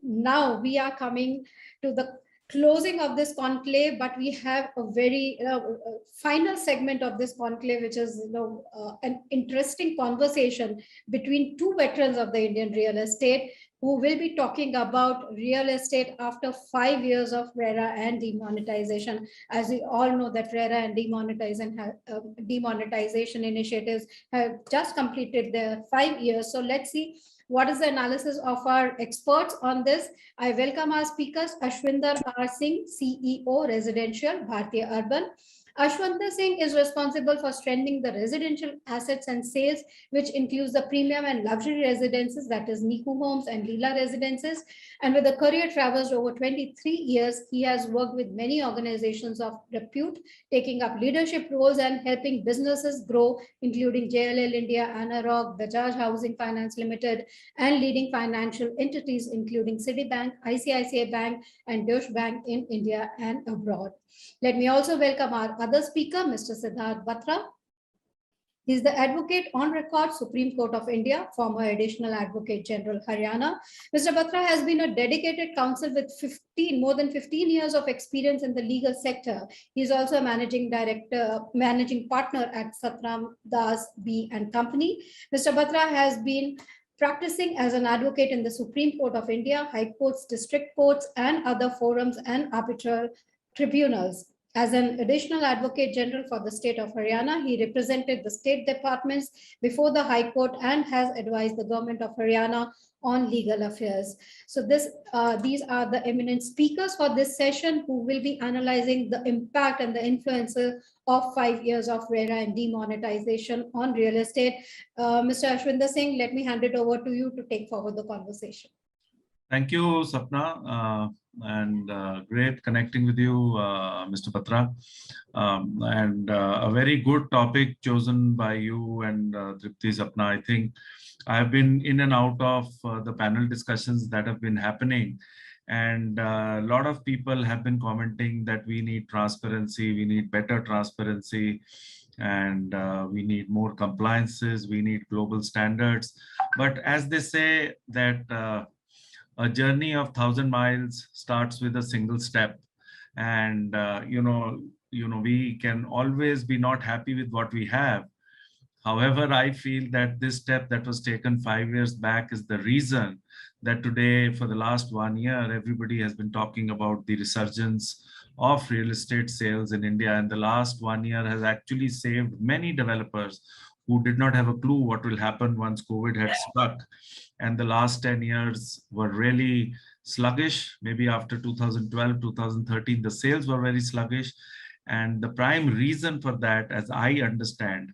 now we are coming to the closing of this conclave, but we have a very final segment of this conclave, which is an interesting conversation between two veterans of the Indian real estate, who will be talking about real estate after 5 years of RERA and demonetization. As we all know that RERA and demonetization initiatives have just completed their 5 years. So let's see what is the analysis of our experts on this. I welcome our speakers, Ashwinder Singh, CEO, Residential, Bhartiya Urban. Ashwinder Singh is responsible for strengthening the residential assets and sales, which includes the premium and luxury residences, that is Niku Homes and Leela Residences. And with a career traversed over 23 years, he has worked with many organizations of repute, taking up leadership roles and helping businesses grow, including JLL India, Anarog, Bajaj Housing Finance Limited, and leading financial entities, including Citibank, ICICI Bank, and Deutsche Bank in India and abroad. Let me also welcome our other speaker, Mr. Siddharth Batra. He is the advocate on record, Supreme Court of India, former Additional Advocate General, Haryana. Mr. Batra has been a dedicated counsel with more than 15 years of experience in the legal sector. He is also a managing partner at Satram Das B and Company. Mr. Batra has been practicing as an advocate in the Supreme Court of India, High Courts, District Courts, and other forums and arbitral tribunals. As an additional advocate general for the state of Haryana, he represented the state departments before the High Court and has advised the government of Haryana on legal affairs. So these are the eminent speakers for this session, who will be analyzing the impact and the influences of 5 years of RERA and demonetization on real estate. Mr. Ashwinder Singh, let me hand it over to you to take forward the conversation. Thank you, Sapna, and great connecting with you, Mr. Batra. And a very good topic chosen by you and Tripti, Sapna. I think I've been in and out of the panel discussions that have been happening, and a lot of people have been commenting that we need transparency, we need better transparency, and we need more compliances, we need global standards. But as they say that a journey of 1,000 miles starts with a single step, and we can always be not happy with what we have. However, I feel that this step that was taken 5 years back is the reason that today, for the last 1 year, everybody has been talking about the resurgence of real estate sales in India, and the last 1 year has actually saved many developers who did not have a clue what will happen once COVID had struck. And the last 10 years were really sluggish. Maybe after 2012, 2013, the sales were very sluggish. And the prime reason for that, as I understand,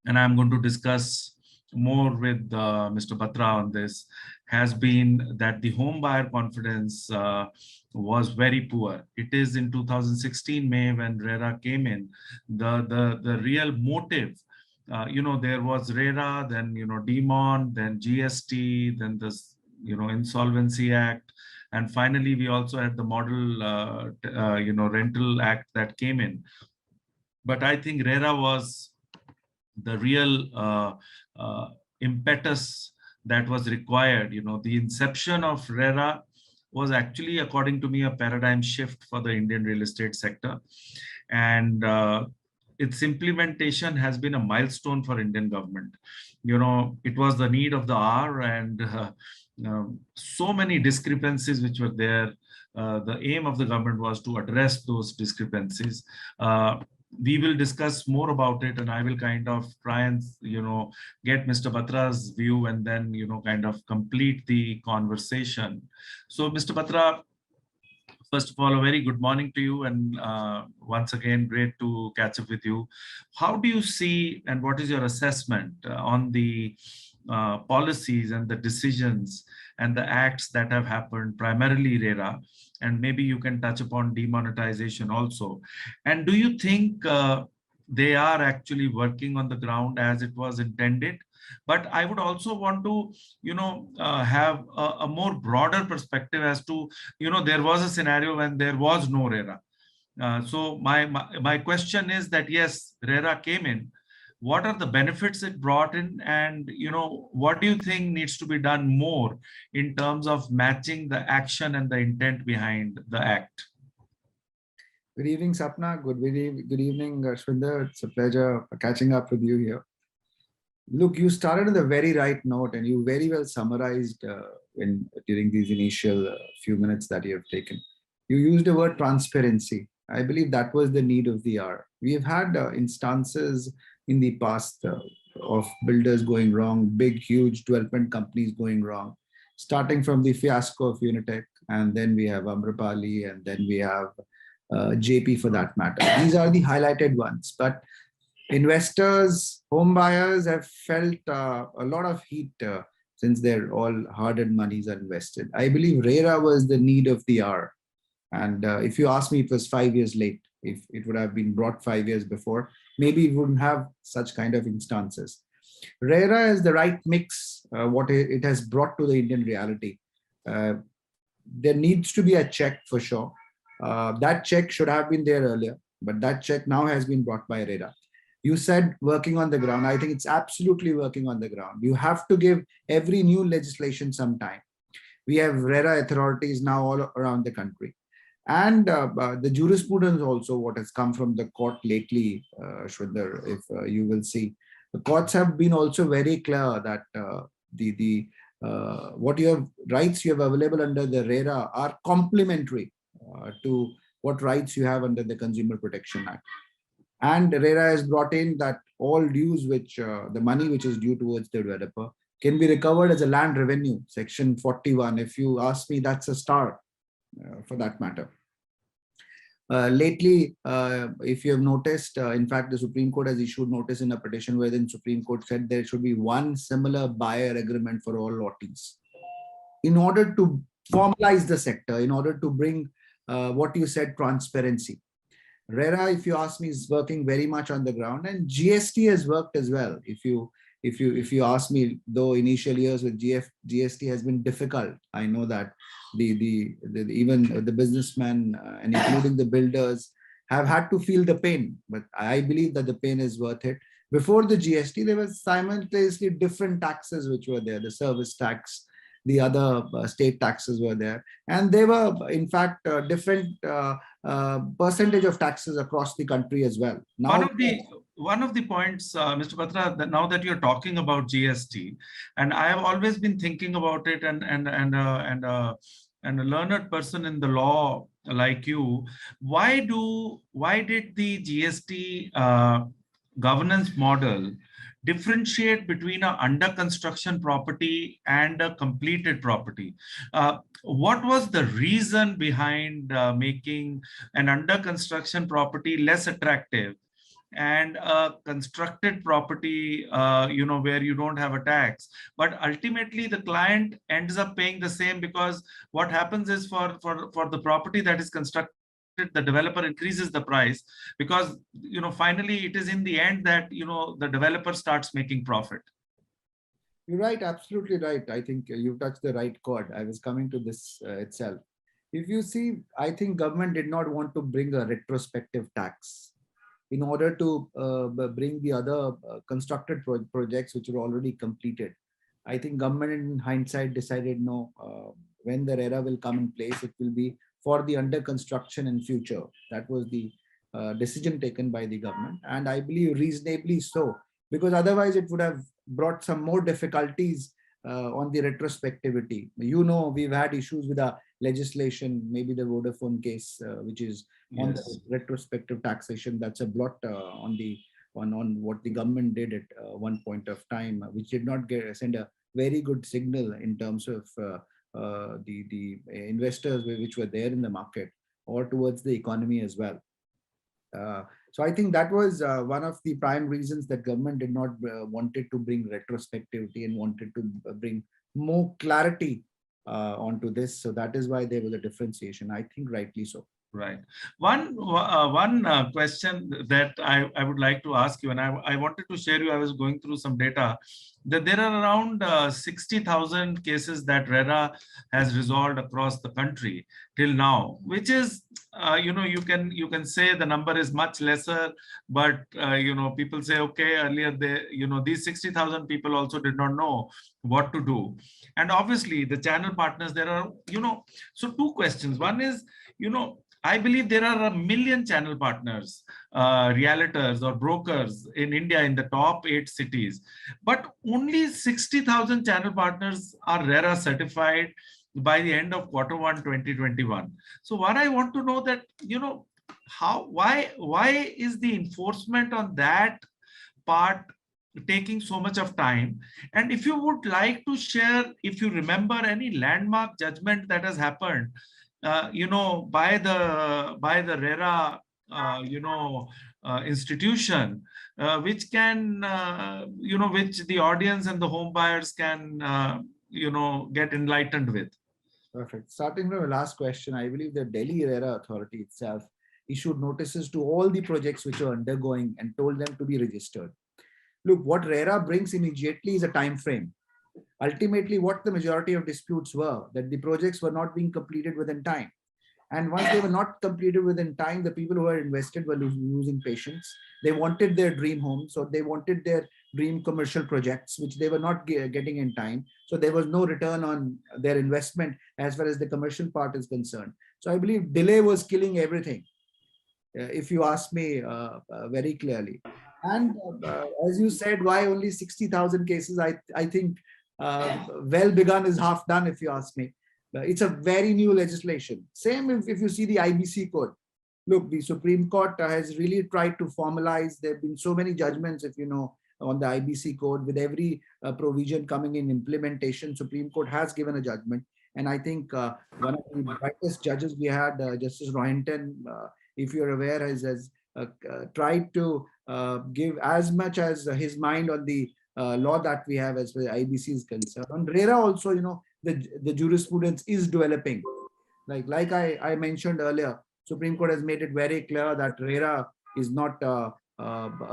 and I'm going to discuss more with Mr. Batra on this, has been that the home buyer confidence was very poor. It is in 2016 May, when RERA came in, the real motive. There was RERA, then, Demon, then GST, then this, Insolvency Act. And finally, we also had the Model, Rental Act that came in. But I think RERA was the real impetus that was required. The inception of RERA was actually, according to me, a paradigm shift for the Indian real estate sector. And its implementation has been a milestone for Indian government. It was the need of the hour, and so many discrepancies which were there. The aim of the government was to address those discrepancies. We will discuss more about it, and I will kind of try and, get Mr. Batra's view, and then, kind of complete the conversation. So, Mr. Batra, first of all, a very good morning to you, and once again, great to catch up with you. How do you see, and what is your assessment on the policies and the decisions and the acts that have happened, primarily RERA, and maybe you can touch upon demonetization also. And do you think they are actually working on the ground as it was intended? But I would also want to, have a more broader perspective as to, there was a scenario when there was no RERA. So my question is that, yes, RERA came in. what are the benefits it brought in, and what do you think needs to be done more in terms of matching the action and the intent behind the act? Good evening, Sapna. Good evening, Ashwinder. It's a pleasure catching up with you here. Look, you started on the very right note, and you very well summarized during these initial few minutes that you have taken. You used the word transparency. I believe that was the need of the hour. We have had instances in the past of builders going wrong, big, huge development companies going wrong, starting from the fiasco of Unitech, and then we have Amrapali, and then we have JP for that matter. These are the highlighted ones, but investors, home buyers have felt a lot of heat since their all hard-earned monies are invested. I believe RERA was the need of the hour. And if you ask me, it was 5 years late. If it would have been brought 5 years before, maybe it wouldn't have such kind of instances. RERA is the right mix, what it has brought to the Indian reality. There needs to be a check for sure. That check should have been there earlier, but that check now has been brought by RERA. You said working on the ground. I think it's absolutely working on the ground. You have to give every new legislation some time. We have RERA authorities now all around the country. And the jurisprudence also, what has come from the court lately, Ashwinder, if you will see, the courts have been also very clear that what you have rights you have available under the RERA are complementary to what rights you have under the Consumer Protection Act. And RERA has brought in that all dues, which the money which is due towards the developer, can be recovered as a land revenue, section 41. If you ask me, that's a start for that matter. Lately, if you have noticed, in fact, the Supreme Court has issued notice in a petition wherein Supreme Court said there should be one similar buyer agreement for all lotees. In order to formalize the sector, in order to bring what you said, transparency. RERA, if you ask me, is working very much on the ground, and GST has worked as well. If you ask me, though initial years with GST has been difficult, I know that even the businessmen and including the builders have had to feel the pain, but I believe that the pain is worth it. Before the GST, there were simultaneously different taxes which were there, the service tax, the other state taxes were there, and they were in fact different percentage of taxes across the country as well. Now, one of the points, Mr. Batra, that now that you're talking about GST, and I have always been thinking about it, and a learned person in the law like you, why did the GST governance model differentiate between an under construction property and a completed property? What was the reason behind making an under construction property less attractive and a constructed property, where you don't have a tax, but ultimately the client ends up paying the same? Because what happens is for the property that is constructed, the developer increases the price, because finally it is in the end that the developer starts making profit. You're right, absolutely right. I think you touched the right chord. I was coming to this itself. If you see, I think government did not want to bring a retrospective tax in order to bring the other constructed projects which were already completed. I think government in hindsight decided no, when the RERA will come in place, it will be for the under construction in future. That was the decision taken by the government, and I believe reasonably so, because otherwise it would have brought some more difficulties on the retrospectivity. We've had issues with the legislation, maybe the Vodafone case, which is on the retrospective taxation. That's a blot on what the government did at one point of time, which did not send a very good signal in terms of the investors which were there in the market or towards the economy as well. So I think that was one of the prime reasons that government did not wanted to bring retrospectivity and wanted to bring more clarity onto this. So that is why there was a differentiation. I think rightly so. Right. One question that I would like to ask you, and I wanted to share you, I was going through some data, that there are around 60,000 cases that RERA has resolved across the country till now, which is, you can say the number is much lesser, but, people say, okay, earlier these 60,000 people also did not know what to do. And obviously the channel partners, there are, so two questions. One is, I believe there are 1 million channel partners, realtors or brokers in India in the top 8 cities, but only 60,000 channel partners are RERA certified by the end of Q1 2021. So what I want to know that, why is the enforcement on that part taking so much of time? And if you would like to share, if you remember any landmark judgment that has happened, by the RERA, institution, which can, which the audience and the home buyers can, get enlightened with. Perfect. Starting from the last question, I believe the Delhi RERA authority itself issued notices to all the projects which are undergoing and told them to be registered. Look, what RERA brings immediately is a time frame. Ultimately, what the majority of disputes were, that the projects were not being completed within time. And once they were not completed within time, the people who had invested were losing patience. They wanted their dream homes, or they wanted their dream commercial projects, which they were not getting in time. So there was no return on their investment as far as the commercial part is concerned. So I believe delay was killing everything, if you ask me very clearly. And as you said, why only 60,000 cases? I think well begun is half done, if you ask me. It's a very new legislation. Same if you see the IBC code. Look, the Supreme Court has really tried to formalize. There have been so many judgments, if you know, on the IBC code, with every provision coming in implementation. Supreme Court has given a judgment. And I think one of the brightest judges we had, Justice Rohinton, if you're aware, has tried to give as much as his mind on the law that we have as far as IBC is concerned. On RERA also, the jurisprudence is developing. Like I mentioned earlier, Supreme Court has made it very clear that RERA is not a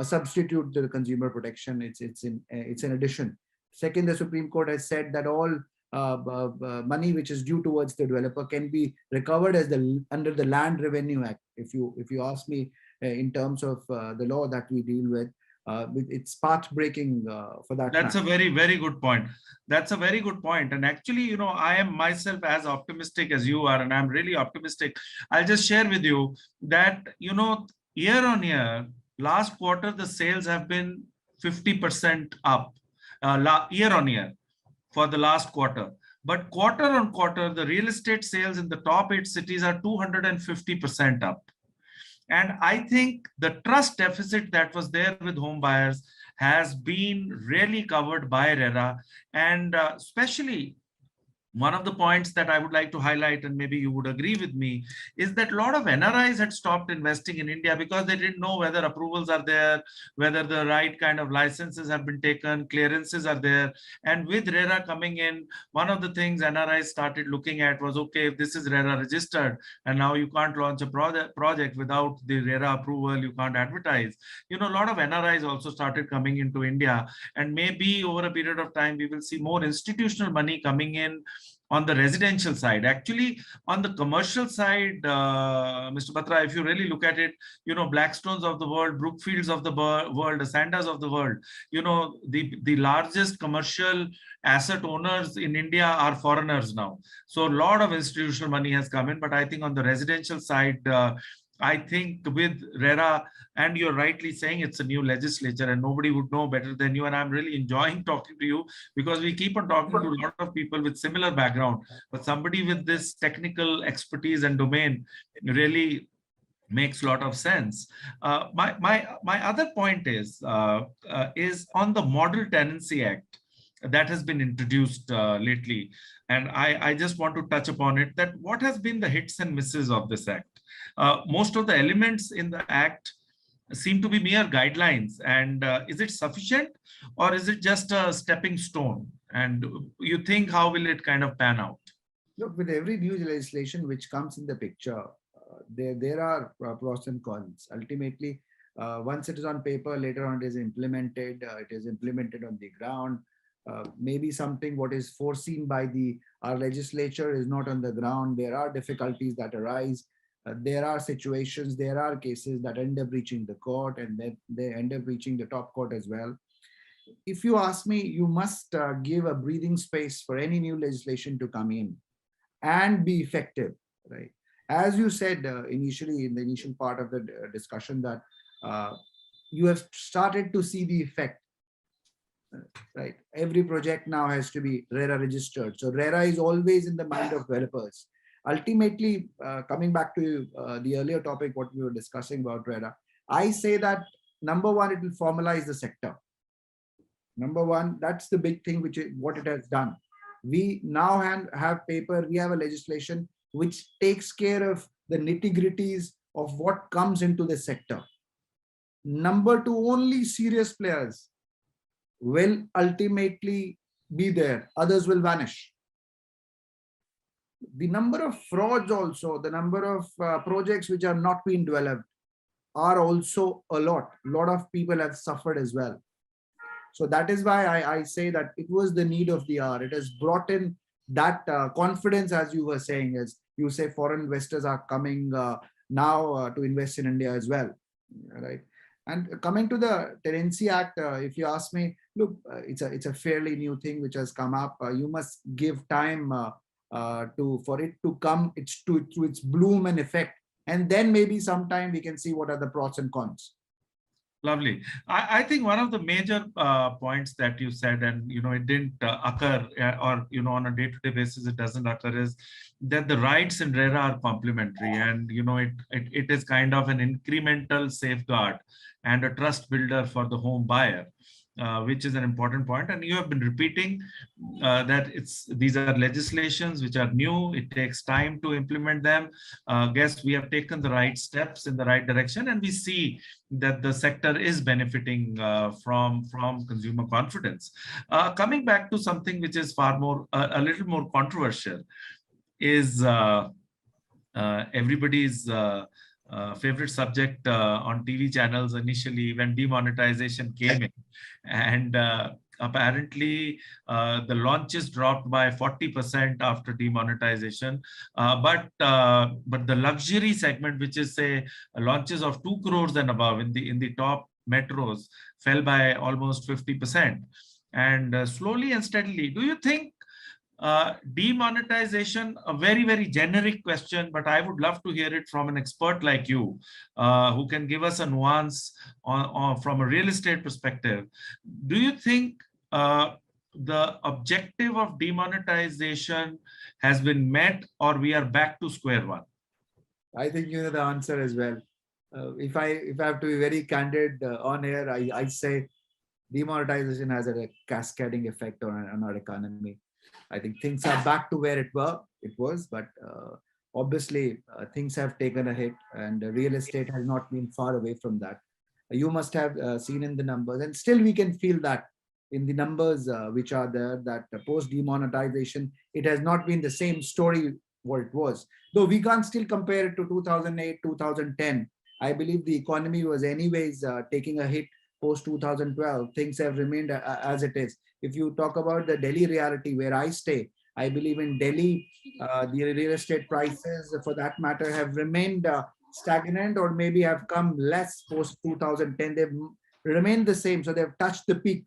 substitute to the consumer protection. It's an addition. Second, the Supreme Court has said that all money which is due towards the developer can be recovered as under the Land Revenue Act. If you ask me, in terms of the law that we deal with, it's path breaking for that. That's a very, very good point. That's a very good point. And actually, I am myself as optimistic as you are, and I'm really optimistic. I'll just share with you that, year on year, last quarter, the sales have been 50% up year on year for the last quarter. But quarter on quarter, the real estate sales in the top 8 cities are 250% up. And I think the trust deficit that was there with home buyers has been really covered by RERA. And especially one of the points that I would like to highlight, and maybe you would agree with me, is that a lot of NRIs had stopped investing in India because they didn't know whether approvals are there, whether the right kind of licenses have been taken, clearances are there. And with RERA coming in, one of the things NRIs started looking at was, okay, if this is RERA registered, and now you can't launch a project without the RERA approval, you can't advertise. A lot of NRIs also started coming into India, and maybe over a period of time, we will see more institutional money coming in on the residential side. Actually, on the commercial side, Mr. Batra, if you really look at it, Blackstones of the world, Brookfields of the world, Asandas of the world, the largest commercial asset owners in India are foreigners now. So a lot of institutional money has come in, but I think on the residential side, I think with RERA, and you're rightly saying it's a new legislature and nobody would know better than you. And I'm really enjoying talking to you because we keep on talking to a lot of people with similar background, but somebody with this technical expertise and domain really makes a lot of sense. My other point is on the Model Tenancy Act that has been introduced lately. And I just want to touch upon it, that what has been the hits and misses of this act? Most of the elements in the act seem to be mere guidelines. And is it sufficient, or is it just a stepping stone? And you think, how will it kind of pan out? Look, with every new legislation which comes in the picture, there are pros and cons. Ultimately, once it is on paper, later on it is implemented. It is implemented on the ground. Maybe something what is foreseen by our legislature is not on the ground. There are difficulties that arise. There are situations, there are cases that end up reaching the court, and then they end up reaching the top court as well. If you ask me, you must give a breathing space for any new legislation to come in and be effective, right? As you said initially in the initial part of the discussion, that you have started to see the effect, right? Every project now has to be RERA registered. So RERA is always in the mind of developers. Ultimately, coming back to the earlier topic, what we were discussing about RERA, I say that number one, it will formalize the sector. Number one, that's the big thing, which is what it has done. We now have paper, we have a legislation which takes care of the nitty-gritties of what comes into the sector. Number two, only serious players will ultimately be there. Others will vanish. The number of frauds also, the number of projects which are not being developed are also a lot. A lot of people have suffered as well. So that is why I say that it was the need of the hour. It has brought in that confidence, as you were saying, as you say, foreign investors are coming now to invest in India as well, right? And coming to the Tenancy Act, if you ask me, look, it's a fairly new thing which has come up. You must give time for it to come to its bloom and effect, and then maybe sometime we can see what are the pros and cons. Lovely. I think one of the major points that you said, and it didn't occur, or on a day-to-day basis it doesn't occur, is that the rights in RERA are complementary, and it is kind of an incremental safeguard and a trust builder for the home buyer. Which is an important point, and you have been repeating that these are legislations which are new. It takes time to implement them. Guess we have taken the right steps in the right direction, and we see that the sector is benefiting from consumer confidence. Coming back to something which is far more a little more controversial, is everybody's favorite subject on TV channels initially when demonetization came in. And apparently the launches dropped by 40% after demonetization. But the luxury segment, which is say launches of 2 crores and above in the top metros, fell by almost 50%. And slowly and steadily, do you think demonetization, a very, very generic question, but I would love to hear it from an expert like you, who can give us a nuance from a real estate perspective. Do you think the objective of demonetization has been met, or we are back to square one? I think you know the answer as well. If I have to be very candid on air, I say demonetization has a cascading effect on our economy. I think things are back to where it was, but obviously things have taken a hit, and real estate has not been far away from that. You must have seen in the numbers, and still we can feel that in the numbers which are there, that post demonetization, it has not been the same story what it was. Though we can't still compare it to 2008, 2010. I believe the economy was anyways taking a hit post 2012. Things have remained as it is. If you talk about the Delhi reality where I stay, I believe in Delhi, the real estate prices for that matter have remained stagnant, or maybe have come less post 2010. They've remained the same. So they've touched the peak.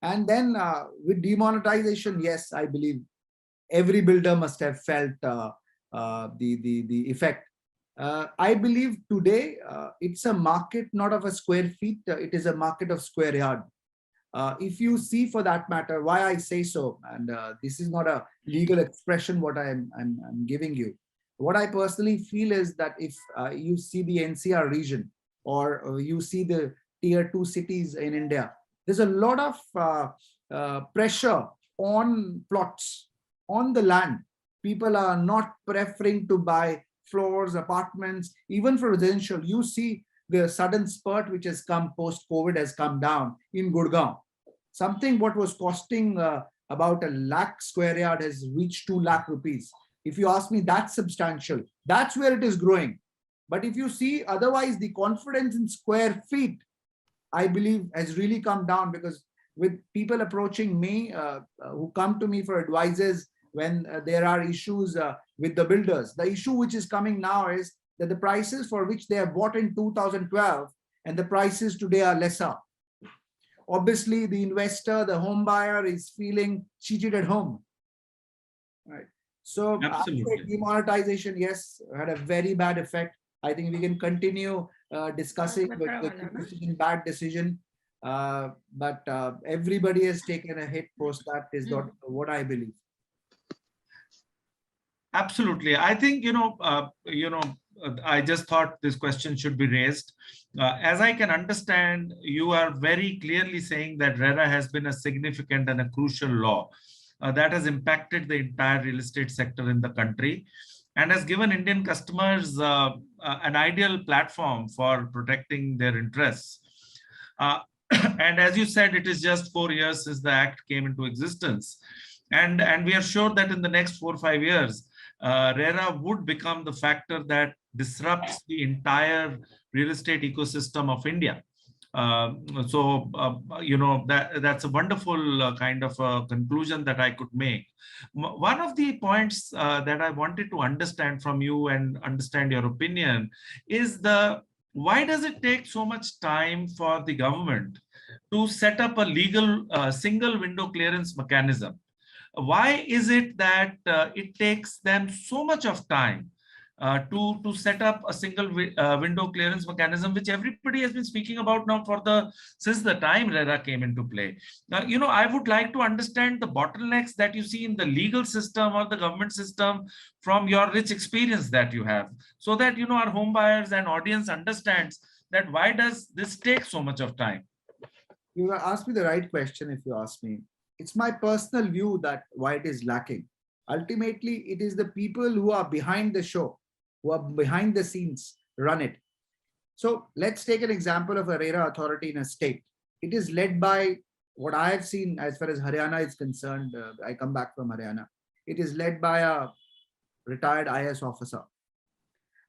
And then with demonetization, yes, I believe every builder must have felt the effect. I believe today it's a market not of a square feet, it is a market of square yard. If you see, for that matter, why I say so, and this is not a legal expression what I'm giving you. What I personally feel is that if you see the NCR region, or you see the tier 2 cities in India, there's a lot of pressure on plots, on the land. People are not preferring to buy floors, apartments, even for residential. You see the sudden spurt which has come post-COVID has come down in Gurgaon. Something what was costing about 1 lakh square yard has reached 2 lakh rupees. If you ask me, that's substantial. That's where it is growing. But if you see otherwise, the confidence in square feet, I believe, has really come down, because with people approaching me who come to me for advices when there are issues with the builders, the issue which is coming now is that the prices for which they have bought in 2012 and the prices today are lesser. Obviously, the investor, the home buyer, is feeling cheated at home. Right. So demonetization, yes, had a very bad effect. I think we can continue discussing the bad decision, but everybody has taken a hit post that. Is not what I believe. Absolutely. I think, I just thought this question should be raised. As I can understand, you are very clearly saying that RERA has been a significant and a crucial law that has impacted the entire real estate sector in the country and has given Indian customers an ideal platform for protecting their interests. And as you said, it is just 4 years since the act came into existence. And we are sure that in the next 4 or 5 years, RERA would become the factor that disrupts the entire real estate ecosystem of India. That's a wonderful kind of conclusion that I could make. One of the points that I wanted to understand from you and understand your opinion is why does it take so much time for the government to set up a legal single window clearance mechanism? Why is it that it takes them so much of time to set up a single window clearance mechanism, which everybody has been speaking about now since the time RERA came into play? I would like to understand the bottlenecks that you see in the legal system or the government system from your rich experience that you have, so that our home buyers and audience understands that why does this take so much of time? You asked me the right question. If you ask me, it's my personal view that why it is lacking. Ultimately, it is the people who are behind the show, who are behind the scenes, run it. So let's take an example of a RERA authority in a state. It is led by, what I have seen as far as Haryana is concerned, I come back from Haryana, it is led by a retired IS officer.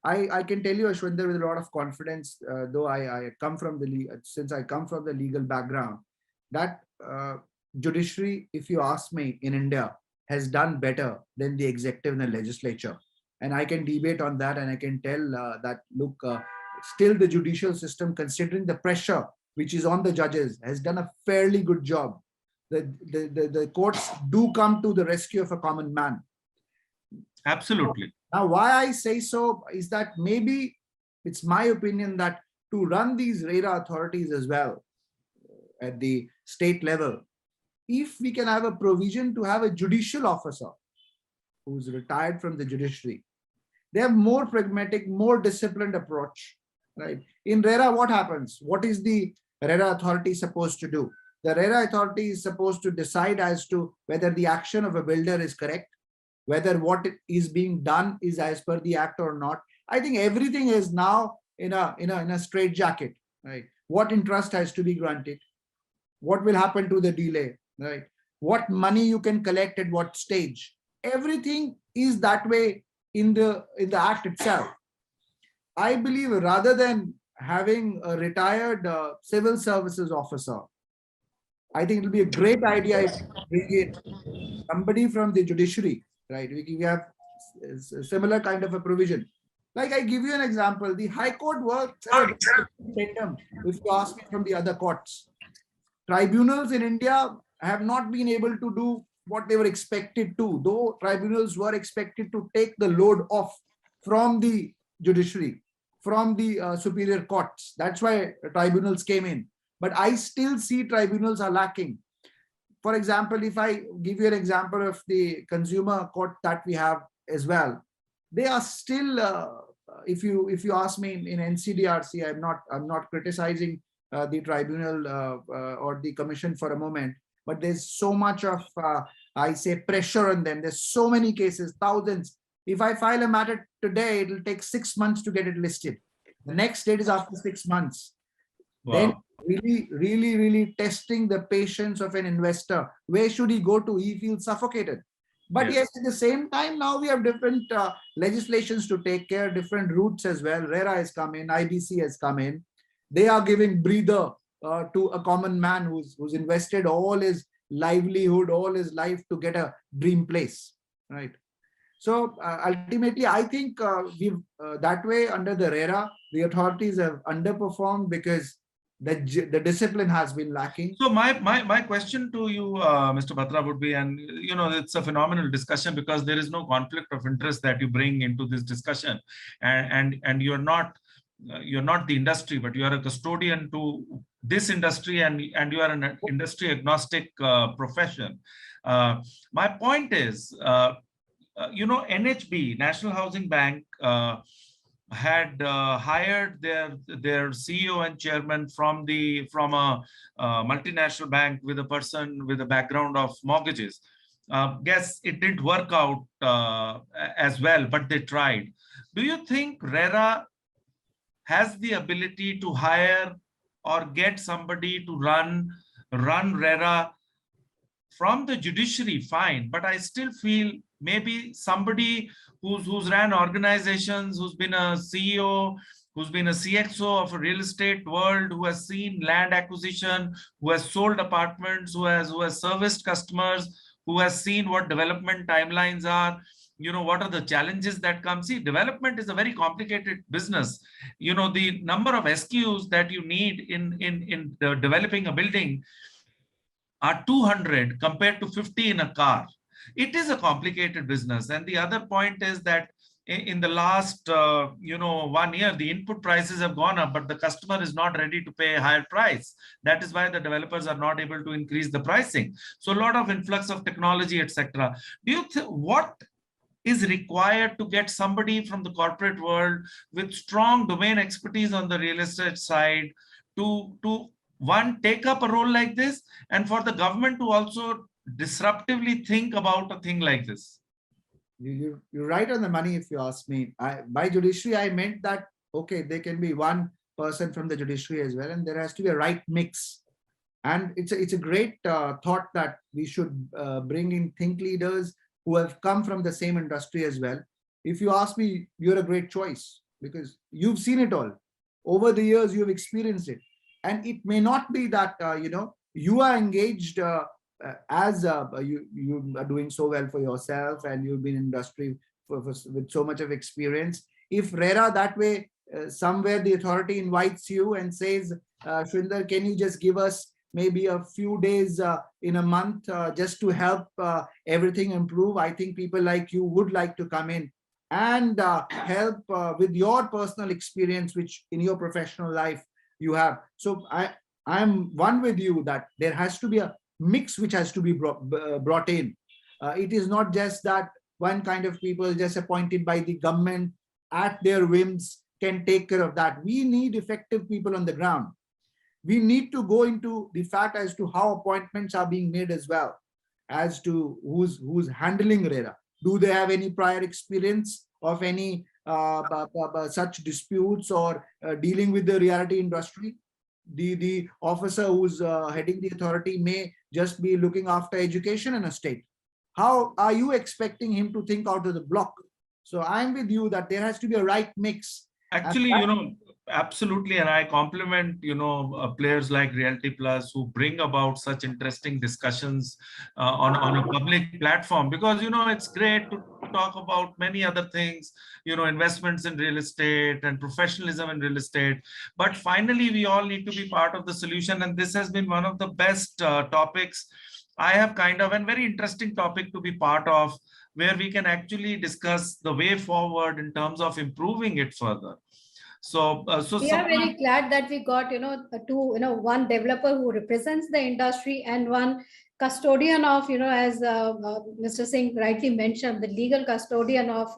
I can tell you, Ashwinder, with a lot of confidence, though I come from since I come from the legal background, that judiciary, if you ask me, in India has done better than the executive and the legislature. And I can debate on that, and I can tell that, look, still the judicial system, considering the pressure which is on the judges, has done a fairly good job. The courts do come to the rescue of a common man. Absolutely. Now, why I say so is that maybe it's my opinion that to run these RERA authorities as well at the state level, if we can have a provision to have a judicial officer who's retired from the judiciary, they have more pragmatic, more disciplined approach, right? In RERA, what happens? What is the RERA authority supposed to do? The RERA authority is supposed to decide as to whether the action of a builder is correct, whether what is being done is as per the act or not. I think everything is now in a straitjacket, right? What interest has to be granted? What will happen to the delay, right? What money you can collect at what stage? Everything is that way in the act itself. I believe rather than having a retired civil services officer, I think it will be a great idea if we bring in somebody from the judiciary, right? We have a similar kind of a provision. Like, I give you an example, the High Court works if you ask me from the other courts. Tribunals in India have not been able to do what they were expected to, though tribunals were expected to take the load off from the judiciary, from the superior courts. That's why tribunals came in. But I still see tribunals are lacking. For example, if I give you an example of the consumer court that we have as well, they are still, if you ask me in NCDRC, I'm not criticizing the tribunal or the commission for a moment, but there's so much of, I say, pressure on them. There's so many cases, thousands. If I file a matter today, it'll take 6 months to get it listed. The next date is after 6 months. Wow. Then really testing the patience of an investor. Where should he go to? He feels suffocated. But Yes. yes, at the same time, now we have different legislations to take care, different routes as well. RERA has come in, IBC has come in. They are giving breather to a common man who's invested all his livelihood, all his life to get a dream place, right? So ultimately, I think we've that way under the RERA, the authorities have underperformed because the discipline has been lacking. So my question to you, Mr. Batra, would be, and it's a phenomenal discussion because there is no conflict of interest that you bring into this discussion, and you're not the industry, but you are a custodian to this industry, and you are an industry agnostic profession. My point is, NHB, National Housing Bank, had hired their CEO and chairman from a multinational bank with a person with a background of mortgages. Guess it didn't work out as well, but they tried. Do you think RERA has the ability to hire or get somebody to run RERA from the judiciary? Fine, but I still feel maybe somebody who's ran organizations, who's been a CEO, who's been a CXO of a real estate world, who has seen land acquisition, who has sold apartments, who has serviced customers, who has seen what development timelines are, what are the challenges that come. See, development is a very complicated business. The number of SKUs that you need in developing a building are 200 compared to 50 in a car. It is a complicated business. And the other point is that in the last 1 year, the input prices have gone up, but the customer is not ready to pay a higher price. That is why the developers are not able to increase the pricing. So a lot of influx of technology, etc. Do you think what is required to get somebody from the corporate world with strong domain expertise on the real estate side to one, take up a role like this, and for the government to also disruptively think about a thing like this? You're right on the money, if you ask me. By judiciary, I meant that, okay, there can be one person from the judiciary as well, and there has to be a right mix. And it's a great thought that we should bring in think leaders who have come from the same industry as well. If you ask me, you're a great choice because you've seen it all. Over the years, you've experienced it. And it may not be that, you are engaged as you are doing so well for yourself and you've been in industry with so much of experience. If RERA that way, somewhere the authority invites you and says, Ashwinder, can you just give us maybe a few days in a month just to help everything improve? I think people like you would like to come in and help with your personal experience, which in your professional life you have. So I'm one with you that there has to be a mix which has to be brought in. It is not just that one kind of people just appointed by the government at their whims can take care of that. We need effective people on the ground. We need to go into the fact as to how appointments are being made as well, as to who's handling RERA. Do they have any prior experience of any such disputes or dealing with the realty industry? The officer who's heading the authority may just be looking after education in a state. How are you expecting him to think out of the block? So I'm with you that there has to be a right mix. Actually, absolutely. And I compliment, players like Realty Plus who bring about such interesting discussions on a public platform, because, it's great to talk about many other things, investments in real estate and professionalism in real estate. But finally, we all need to be part of the solution. And this has been one of the best topics I have and very interesting topic to be part of, where we can actually discuss the way forward in terms of improving it further. So we are very glad that we got, one developer who represents the industry and one custodian of, as Mr. Singh rightly mentioned, the legal custodian of,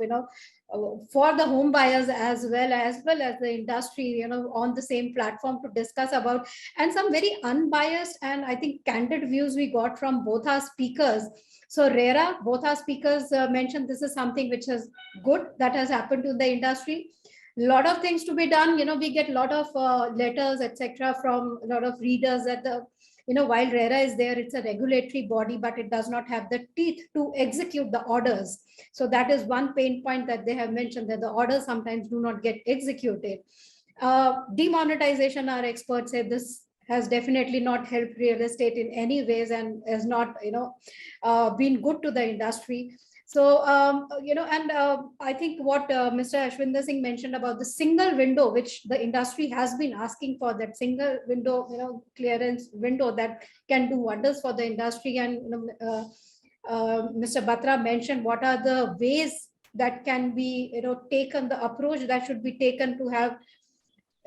for the home buyers as well as the industry, on the same platform to discuss about, and some very unbiased and I think candid views we got from both our speakers. So RERA, both our speakers mentioned this is something which is good that has happened to the industry. Lot of things to be done. We get a lot of letters, etc., from a lot of readers that the while RERA is there, it's a regulatory body, but it does not have the teeth to execute the orders. So that is one pain point that they have mentioned, that the orders sometimes do not get executed. Demonetization, our experts say this has definitely not helped real estate in any ways and has not, been good to the industry. So, and I think what Mr. Ashwinder Singh mentioned about the single window, which the industry has been asking for, that single window, clearance window that can do wonders for the industry. And Mr. Batra mentioned what are the ways that can be, taken, the approach that should be taken to have,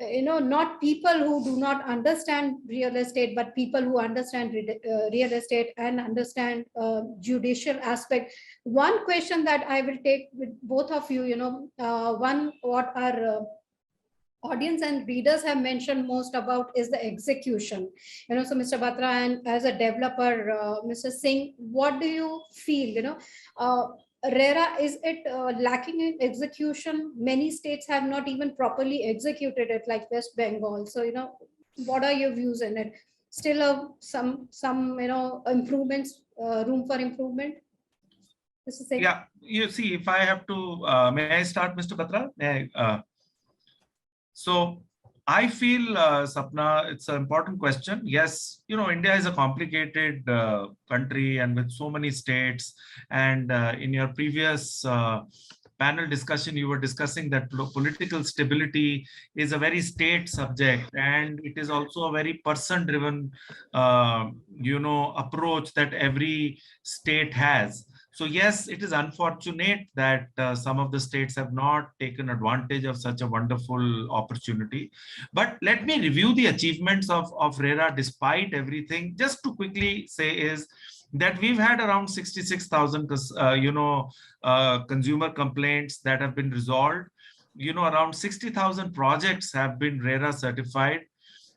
not people who do not understand real estate, but people who understand real estate and understand judicial aspect. One question that I will take with both of you, one, what our audience and readers have mentioned most about is the execution. So Mr. Batra, and as a developer, Mr. Singh, what do you feel, RERA, is it lacking in execution? Many states have not even properly executed it, like West Bengal. So, what are your views in it? Still some improvements, room for improvement? Mr. Singh? Yeah, you see, if I have to, may I start, Mr. Batra? So I feel, Sapna, it's an important question. Yes, India is a complicated country and with so many states. And in your previous panel discussion, you were discussing that political stability is a very state subject, and it is also a very person-driven, approach that every state has. So yes, it is unfortunate that some of the states have not taken advantage of such a wonderful opportunity. But let me review the achievements of RERA despite everything. Just to quickly say is that we've had around 66,000, consumer complaints that have been resolved. Around 60,000 projects have been RERA certified.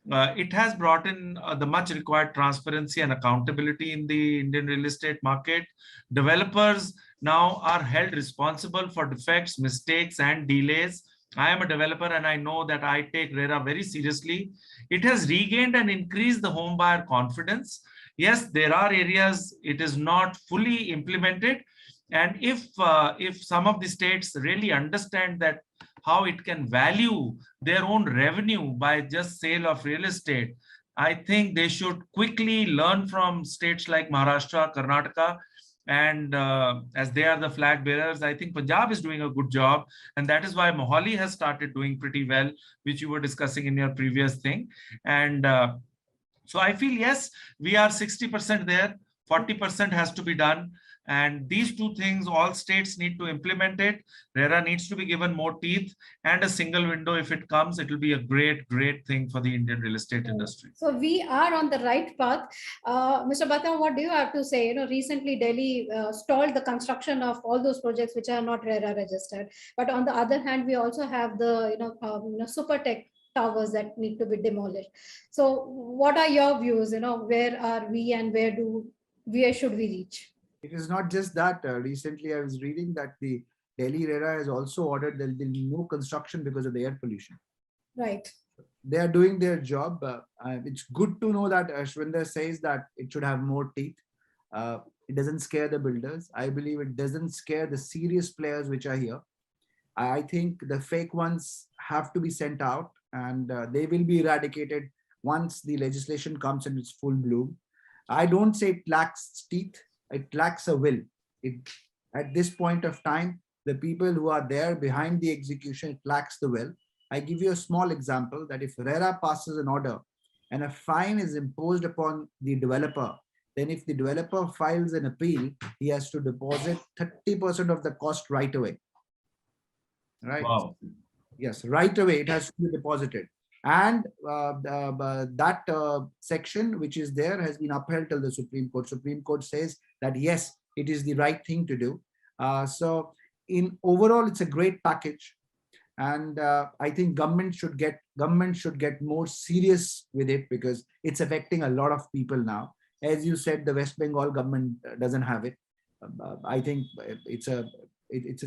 It has brought in the much required transparency and accountability in the Indian real estate market. Developers now are held responsible for defects, mistakes, and delays. I am a developer and I know that I take RERA very seriously. It has regained and increased the home buyer confidence. Yes, there are areas it is not fully implemented. And if some of the states really understand that how it can value their own revenue by just sale of real estate, I think they should quickly learn from states like Maharashtra, Karnataka, and as they are the flag bearers, I think Punjab is doing a good job. And that is why Mohali has started doing pretty well, which you were discussing in your previous thing. And so I feel, yes, we are 60% there, 40% has to be done. And these two things, all states need to implement it. RERA needs to be given more teeth, and a single window, if it comes, it will be a great, great thing for the Indian real estate industry. So we are on the right path. Mr. Batra, what do you have to say? Recently Delhi stalled the construction of all those projects which are not RERA registered. But on the other hand, we also have the, super tech towers that need to be demolished. So what are your views? Where are we and where should we reach? It is not just that. Recently, I was reading that the Delhi RERA has also ordered that there will be no construction because of the air pollution. Right. They are doing their job. It's good to know that Ashwinder says that it should have more teeth. It doesn't scare the builders. I believe it doesn't scare the serious players which are here. I think the fake ones have to be sent out, and they will be eradicated once the legislation comes in its full bloom. I don't say it lacks teeth. It lacks a will. At this point of time, the people who are there behind the execution, it lacks the will. I give you a small example that if RERA passes an order and a fine is imposed upon the developer, then if the developer files an appeal, he has to deposit 30% of the cost right away. Right? Wow. Yes, right away it has to be deposited. And that section which is there has been upheld till the Supreme Court. Supreme Court says that yes, it is the right thing to do. So in overall, it's a great package, and I think government should get more serious with it because it's affecting a lot of people now. As you said, the West Bengal government doesn't have it. I think it's a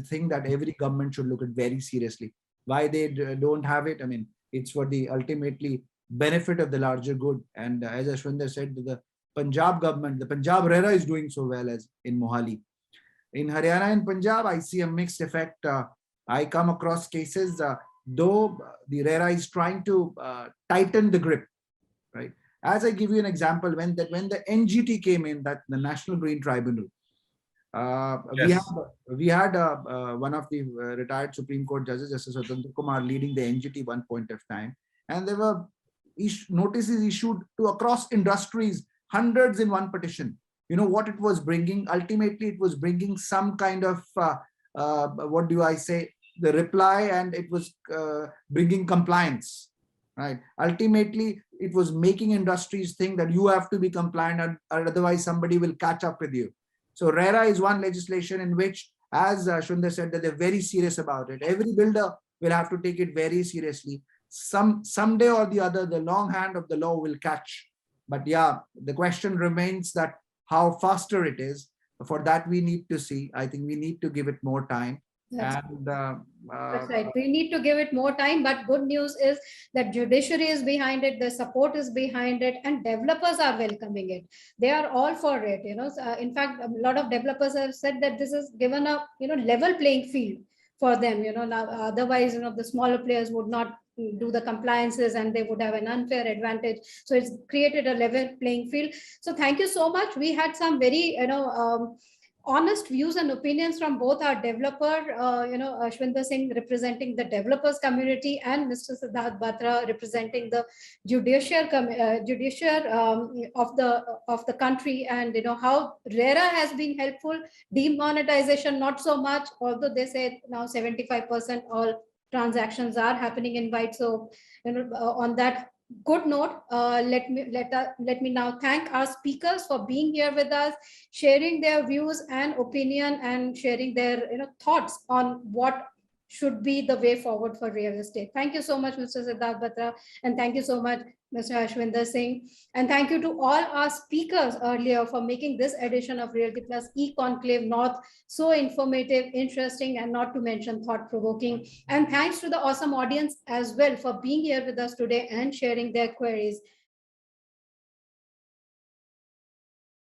thing that every government should look at very seriously. Why they don't have it? I mean, it's for the ultimately benefit of the larger good. And as Ashwinder said, the Punjab government, the Punjab RERA is doing so well as in Mohali. In Haryana and Punjab, I see a mixed effect. I come across cases, though the RERA is trying to tighten the grip, right? As I give you an example, when the NGT came in, that the National Green Tribunal, Yes. we had one of the retired Supreme Court judges, Justice Swatantra Kumar, leading the NGT one point of time, and there were notices issued to across industries, hundreds in one petition. You know what it was bringing? Ultimately, it was bringing some kind of what do I say? The reply, and it was bringing compliance. Right. Ultimately, it was making industries think that you have to be compliant, or otherwise somebody will catch up with you. So RERA is one legislation in which, as Ashwinder said, that they're very serious about it. Every builder will have to take it very seriously. Someday or the other, the long hand of the law will catch. But yeah, the question remains that how faster it is. For that, we need to see. I think we need to give it more time. That's That's right. We need to give it more time, but good news is that judiciary is behind it, the support is behind it, and developers are welcoming it. They are all for it. So, in fact, a lot of developers have said that this is given a level playing field for them. Now otherwise, the smaller players would not do the compliances and they would have an unfair advantage. So it's created a level playing field. So thank you so much. We had some very honest views and opinions from both our developer, Ashwinder Singh representing the developers community, and Mr. Siddharth Batra representing the judiciary of the country, and how RERA has been helpful. Demonetization not so much, although they say now 75% all transactions are happening in white. So on that good note, let me now thank our speakers for being here with us, sharing their views and opinion, and sharing their thoughts on what should be the way forward for real estate. Thank you so much, Mr. Siddharth Batra, and thank you so much, Mr. Ashwinder Singh. And thank you to all our speakers earlier for making this edition of Realty Plus Conclave North so informative, interesting, and not to mention thought-provoking. And thanks to the awesome audience as well for being here with us today and sharing their queries.